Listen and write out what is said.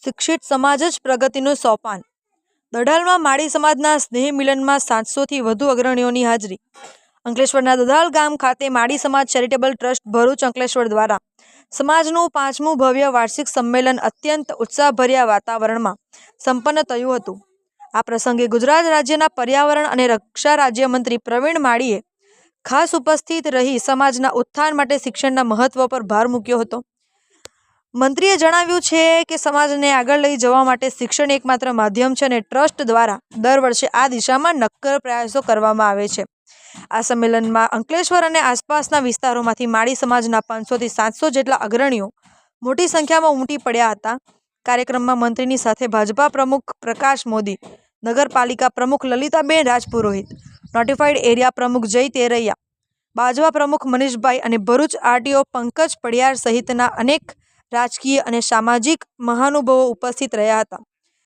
શિક્ષિત સમાજ જ પ્રગતિનું સોપાન. દઢાલમાં માળી સમાજના સ્નેહ મિલનમાં 700થી વધુ અગ્રણીઓની હાજરી. અંકલેશ્વરના દઢાલ ગામ ખાતે માળી સમાજ ચેરિટેબલ ટ્રસ્ટ ભરૂચ અંકલેશ્વર દ્વારા સમાજનું 5મું ભવ્ય વાર્ષિક સંમેલન અત્યંત ઉત્સાહભર્યા વાતાવરણમાં સંપન્ન થયું હતું. આ પ્રસંગે ગુજરાત રાજ્યના પર્યાવરણ અને રક્ષા રાજ્યમંત્રી પ્રવીણ માળીએ ખાસ ઉપસ્થિત રહી સમાજના ઉત્થાન માટે શિક્ષણના મહત્વ પર ભાર મૂક્યો હતો. મંત્રીએ જણાવ્યું છે કે સમાજને આગળ લઈ જવા માટે શિક્ષણ એકમાત્ર માધ્યમ છે અને ટ્રસ્ટ દ્વારા દર વર્ષે આ દિશામાં નક્કર પ્રયાસો કરવામાં આવે છે. આ સંમેલનમાં અંકલેશ્વર અને આસપાસના વિસ્તારોમાંથી માળી સમાજના 500થી 700 જેટલા અગ્રણીઓ મોટી સંખ્યામાં ઉમટી પડ્યા હતા. કાર્યક્રમમાં મંત્રીની સાથે ભાજપા પ્રમુખ પ્રકાશ મોદી, નગરપાલિકા પ્રમુખ લલિતાબેન રાજપુરોહિત, નોટિફાઈડ એરિયા પ્રમુખ જય તેરૈયા, બાજવા પ્રમુખ મનીષભાઈ અને ભરૂચ આરટીઓ પંકજ પડિયાર સહિતના અનેક રાજકીય અને સામાજિક મહાનુભાવો ઉપસ્થિત રહ્યા હતા.